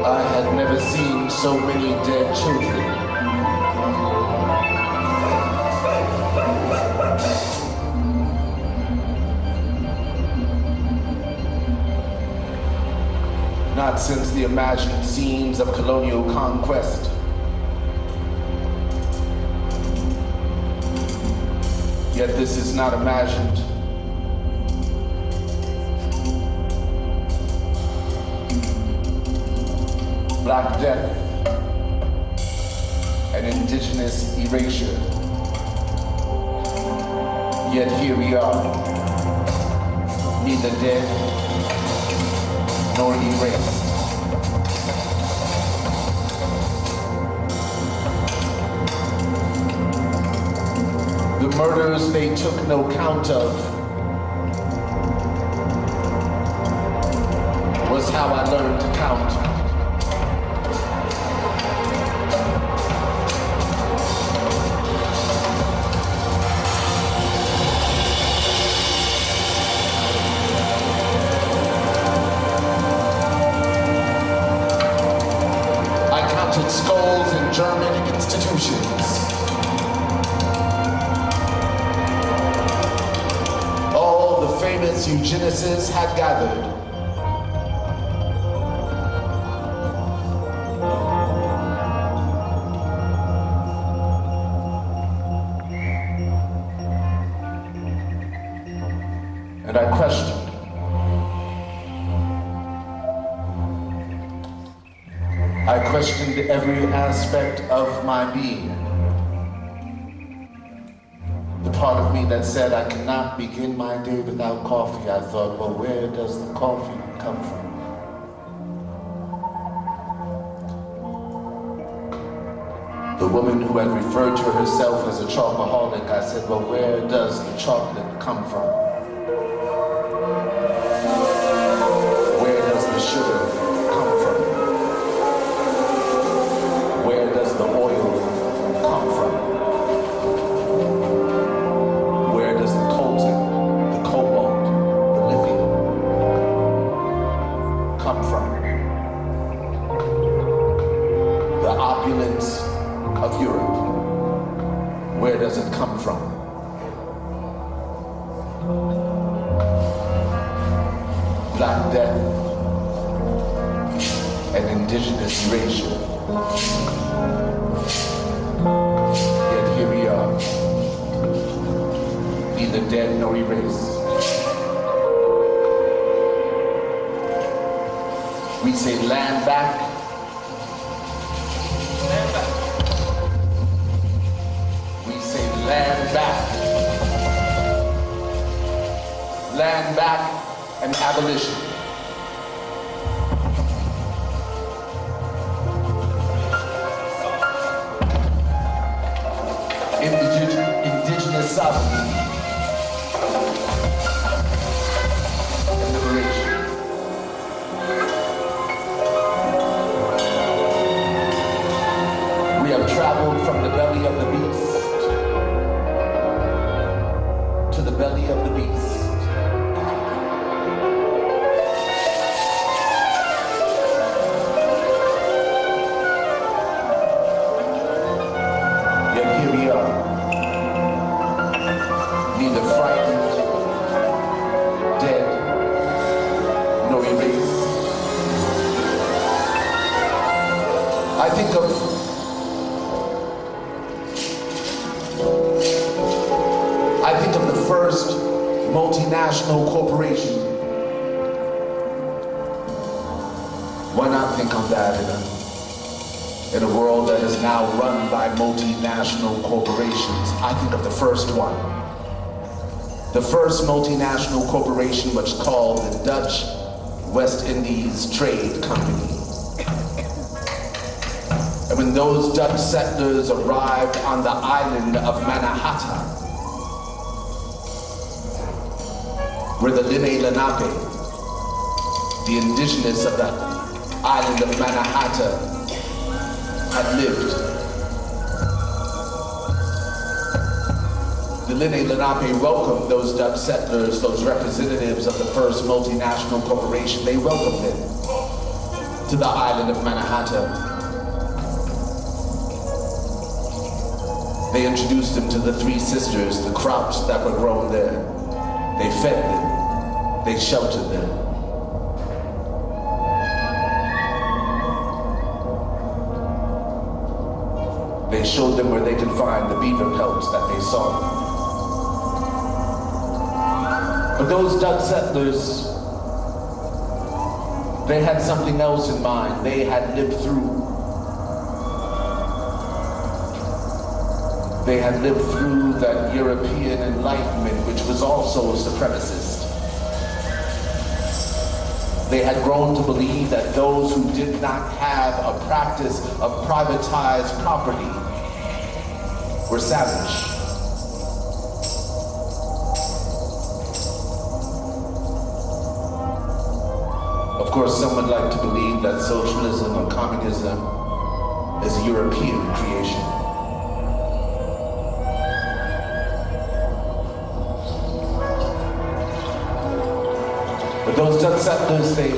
I had never seen so many dead children. Not since the imagined scenes of colonial conquest. Yet this is not imagined. Black death and indigenous erasure. Yet here we are, neither dead nor erased. The murders they took no count of was how I learned to count. Skulls in German institutions. All the famous eugenicists had gathered. And I questioned. I questioned every aspect of my being. The part of me that said I cannot begin my day without coffee, I thought, well, where does the coffee come from? The woman who had referred to herself as a chocoholic, I said, well, where does the chocolate come from? Where does the sugar come from? Where does the oil come from? Where does the coltan, the cobalt, the lithium come from? The opulence of Europe, where does it come from? Black death and indigenous erasure. Yet here we are, neither dead nor erased. We say land back. Land back. We say land back. Land back and abolition. Indigenous sovereignty and liberation. We have traveled from the belly of the beast to the belly of the beast. Yet here we are. Neither frightened, dead, nor erased. I think of the first multinational corporation. Why not think of that in a world that is now run by multinational corporations? I think of the first one. The first multinational corporation was called the Dutch West Indies Trade Company. And when those Dutch settlers arrived on the island of Mannahatta, where the Lenape, the indigenous of the island of Mannahatta, had lived, the Lenape welcomed those Dutch settlers, those representatives of the first multinational corporation. They welcomed them to the island of Mannahatta. They introduced him to the three sisters, the crops that were grown there. They fed them, they sheltered them. They showed them where they could find the beaver pelts that they saw. But those Dutch settlers, they had something else in mind. They had lived through. They had lived through that European Enlightenment, which was also supremacist. They had grown to believe that those who did not have a practice of privatized property were savage. Of course, some would like to believe that socialism or communism is a European creation. But those Dutch settlers, they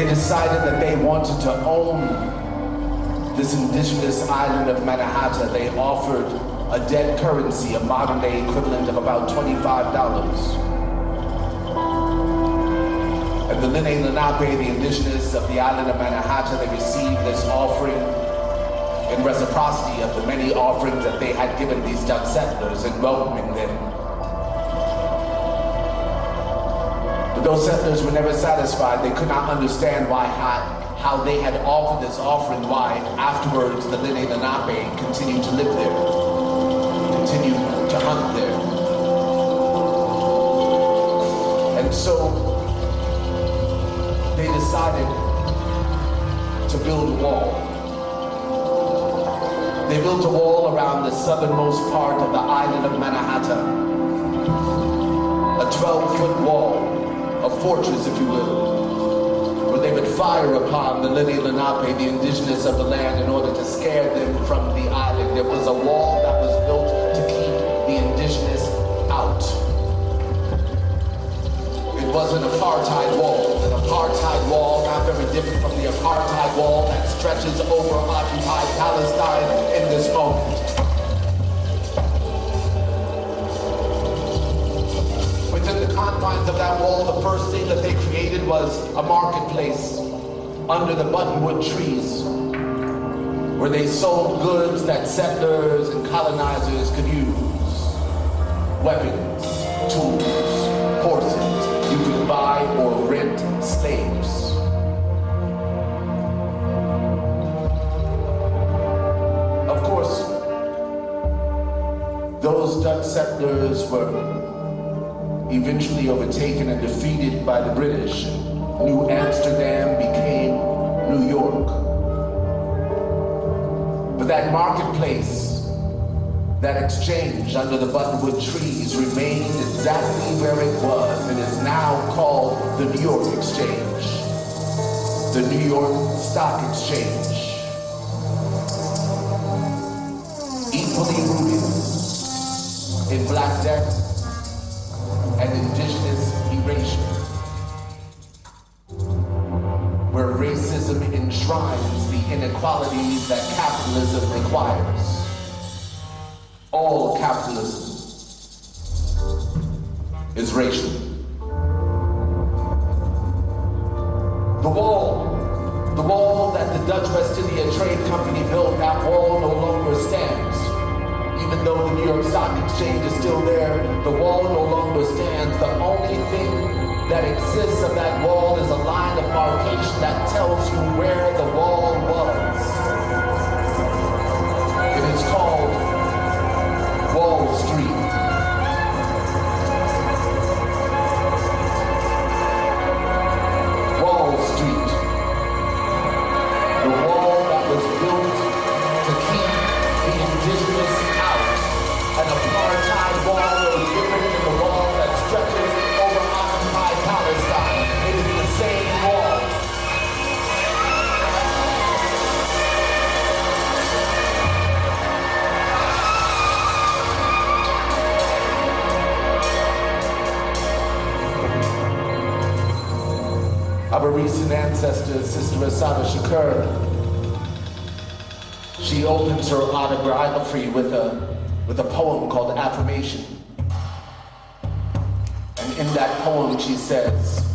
decided that they wanted to own this indigenous island of Mannahatta. They offered a dead currency, a modern day equivalent of about $25. And the Nene Lenape, the indigenous of the island of Mannahatta, they received this offering in reciprocity of the many offerings that they had given these Dutch settlers in welcoming them. But those settlers were never satisfied. They could not understand how they had offered this offering, why afterwards the Nene Lenape continued to live there, continued to hunt there. And so they decided to build a wall. They built a wall around the southernmost part of the island of Mannahatta, a 12-foot wall, a fortress, if you will, where they would fire upon the Nene Lenape, the indigenous of the land, in order to scare them from the island. There was a wall that was built to keep the indigenous out. It was an apartheid wall. An apartheid wall, not very different from the apartheid wall that stretches over occupied Palestine in this moment. Within the confines of that wall, the first thing that they created was a marketplace under the buttonwood trees, where they sold goods that settlers and colonizers could use. Weapons, tools, horses. You could buy or rent slaves. Of course, those Dutch settlers were eventually overtaken and defeated by the British. New Amsterdam became New York. But that marketplace, that exchange under the buttonwood trees, remained exactly where it was. It is now called the New York Exchange, the New York Stock Exchange. Equally rooted in black death and indigenous erasure, where racism enshrines the inequalities that capitalism requires. All capitalism is racial. The wall that the Dutch West India Trade Company built, that wall no longer stands. Even though the New York Stock Exchange is still there, the wall no longer stands. The only thing that exists of that wall is a line of markation that tells you where the wall was. It is called Wall Street. Wall Street. The wall that was built to keep the indigenous out. An apartheid wall no different than the wall that stretches over occupied Palestine. It is the same wall. of a recent ancestor, Sister Asada Shakur. She opens her autobiography with a poem called Affirmation. And in that poem she says,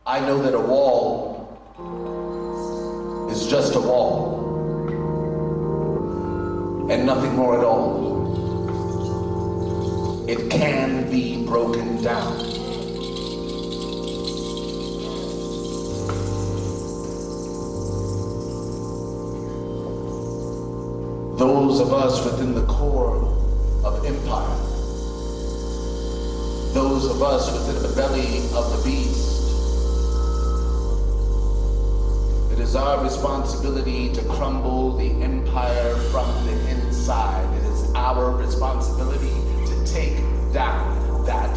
I know that a wall is just a wall and nothing more at all. It can be broken down. Those of us within the core of empire, those of us within the belly of the beast, it is our responsibility to crumble the empire from the inside. It is our responsibility to take down that